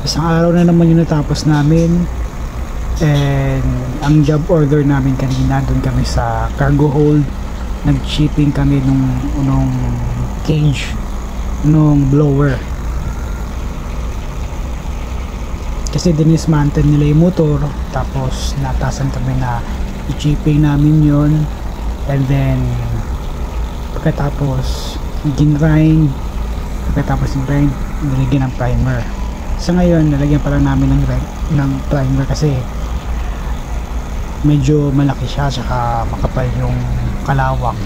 Isang araw na naman yung natapos namin. And ang job order namin kanina, doon kami sa cargo hold, nag-shipping kami nung cage nung blower, kasi dinismantle nila yung motor, tapos natasan kami na i-shipping namin yon. And then pagkatapos ginrind, nilagyan ng primer. Sa ngayon nalagyan pa lang namin ng primer kasi medyo malaki siya, saka makapal yung kalawang.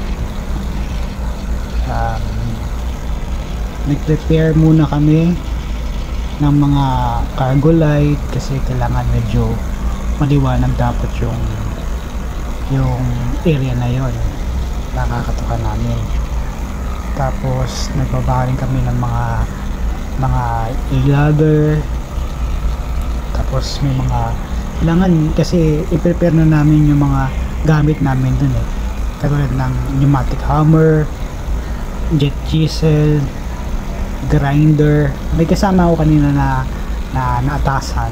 Nag-prepare muna kami ng mga cargo light kasi kailangan medyo maliwanag dapat yung area na yon nakakatukan namin. Tapos nagbabaling kami ng mga e-ladder, tapos may mga kailangan kasi i-prepare na namin yung mga gamit namin dun katulad ng pneumatic hammer, jet chisel, grinder. May kasama ako kanina na naatasan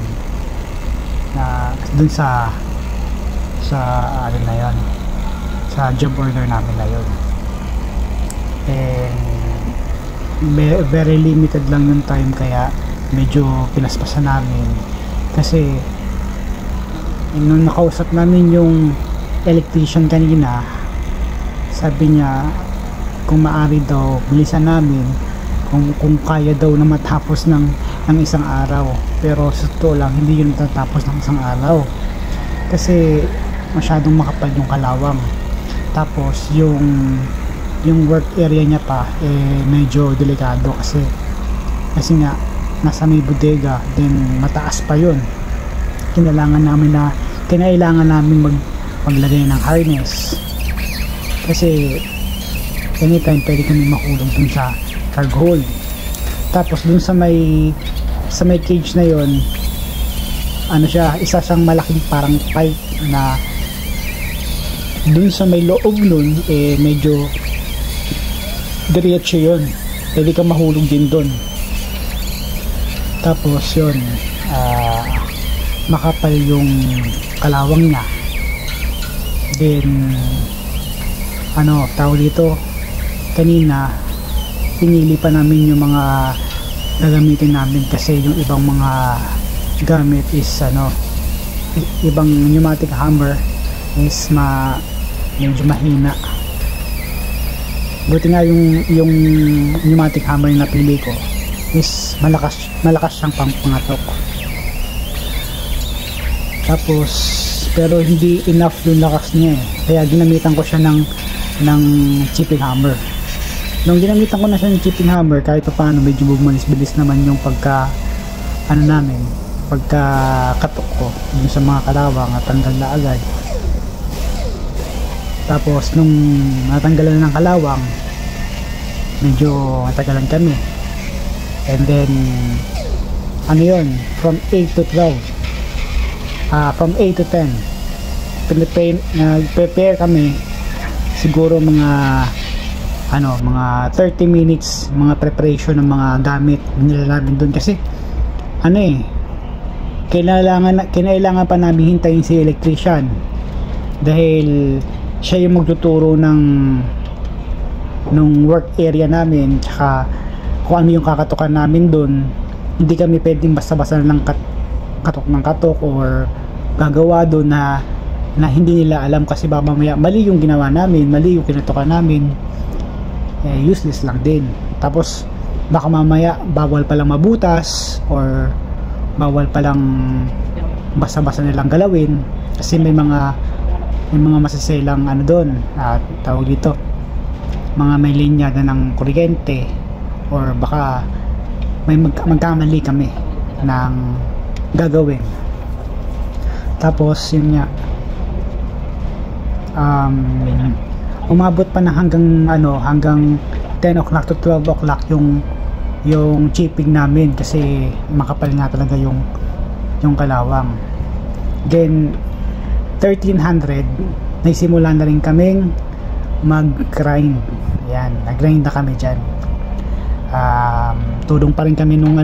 na dun sa ano na yun, sa job order namin na yun. And very limited lang yung time, kaya medyo pinaspasan namin kasi nung nakausap namin yung electrician kanina, sabi niya kung maaari daw bilisan namin, kung kaya daw na matapos ng isang araw. Pero sa totoo lang, hindi yun matatapos ng isang araw kasi masyadong makapal yung kalawang. Tapos yung work area niya pa medyo delikado kasi nga nasa may bodega, then mataas pa yun. Kinailangan namin maglagay ng harness kasi anytime pwede kami makulong dun sa cargo hold. Tapos dun sa may cage na yon, ano siya, isa siyang malaking parang pipe na dun sa may loob nun medyo diretso yun, pwede kang mahulog din dun. Tapos yun, makapal yung kalawang niya. Then tawag dito, kanina pinili pa namin yung mga gagamitin namin kasi yung ibang mga gamit is ibang pneumatic hammer is medyo mahina. Buti nga yung pneumatic hammer na napili ko is malakas siyang pangpangatok. Tapos pero hindi enough yung lakas niya kaya ginamitan ko siya ng chipping hammer. Nung ginamitan ko na siya ng chipping hammer, kahit pa paano medyo bumalis-bilis naman yung pagka katok ko yung sa mga kalawang at tanggal na agad. Tapos nung natanggalan ng kalawang, medyo matagalan kami. And then from 8 to 12, from 8 to 10 prepare kami siguro mga 30 minutes mga preparation ng mga gamit nila namin doon kasi kinailangan pa namin hintayin si electrician dahil siya yung magtuturo nung work area namin, tsaka kung ano yung kakatukan namin doon. Hindi kami pwedeng basta-basta lang katok ng katok or gagawa doon na hindi nila alam kasi baka mamaya mali yung ginawa namin, mali yung kinatukan namin, useless lang din. Tapos baka mamaya bawal palang mabutas or bawal palang basta-basta nilang galawin kasi may mga masiselang doon at tawag dito mga may linyada ng kuryente or baka may magkamali kami ng gagawin. Tapos yun nga, umabot pa na hanggang 10 o'clock to 12 o'clock yung chipping namin kasi makapal nga talaga yung kalawang. Then 1300 nagsimula na rin kaming mag-grind. Ayan, nag-grind na kami dyan. Tulong pa rin kami nung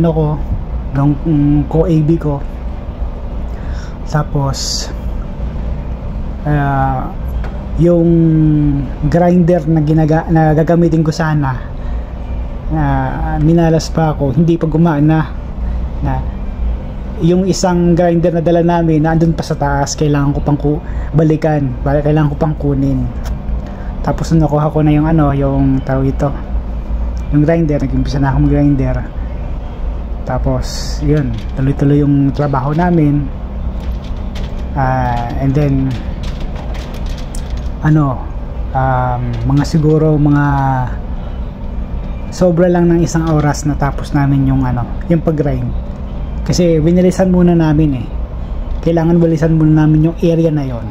ng co-AB ko. Tapos yung grinder na gagamitin ko sana, minalas pa ako, hindi pa gumana na yung isang grinder na dala namin nandun pa sa taas, kailangan ko pang balikan, kailangan ko pang kunin. Tapos nung nakuha ko na yung yung tawag ito, yung grinder, nag-umpisa na akong grinder. Tapos yun, tuloy-tuloy yung trabaho namin. And then mga siguro mga sobra lang ng isang oras na tapos namin yung yung pag-grind, kasi winilisan muna namin kailangan walisan muna namin yung area na yon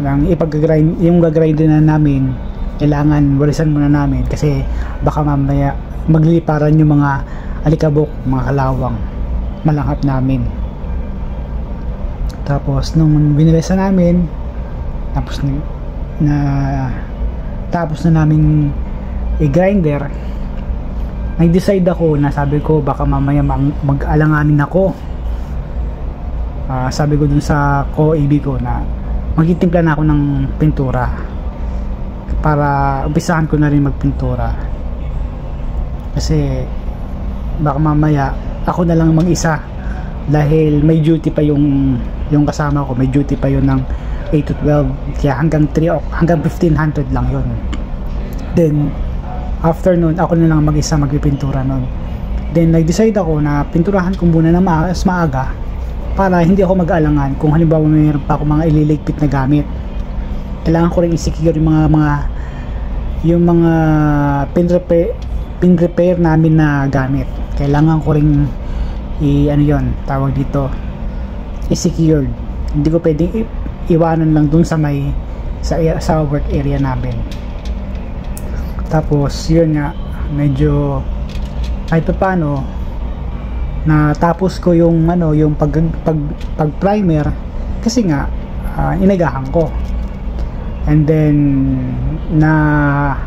ng ipag-grind, yung gagrind na namin, kailangan walisan muna namin kasi baka mamaya magliliparan yung mga alikabok, mga kalawang, malangap namin. Tapos nung binilisan namin, tapos na namin i-grinder, nag-decide ako na sabi ko baka mamaya mag-alanganin ako. Sabi ko dun sa co-AB ko na magtitimpla na ako ng pintura para umpisahan ko na rin magpintura, kasi baka mamaya ako na lang mag-isa, dahil may duty pa yung kasama ko, may duty pa yun ng 8 to 12, kaya hanggang 1500 lang yun. Then after nun, ako na lang mag-isa magpipintura nun. Then nag-decide ako na pinturahan ko muna na mas maaga para hindi ako mag-aalangan kung halimbawa mayroon pa ako mga ililigpit na gamit. Kailangan ko rin i-secure yung mga pin repair namin na gamit. Kailangan ko rin tawag dito, i-secured. Hindi ko pwedeng iwanan lang dun sa work area namin. Tapos yun nga, medyo kahit paano natapos ko yung pag primer, kasi nga inagahan ko, and then na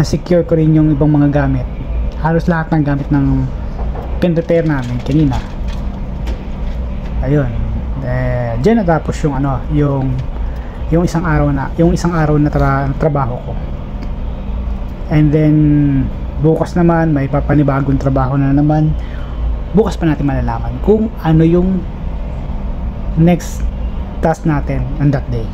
secure ko rin yung ibang mga gamit, halos lahat ng gamit ng pin repair namin kanina. Ayun, dyan natapos yung isang araw na trabaho ko. And then bukas naman may papanibagong trabaho na naman. Bukas pa natin malalaman kung ano yung next task natin on that day.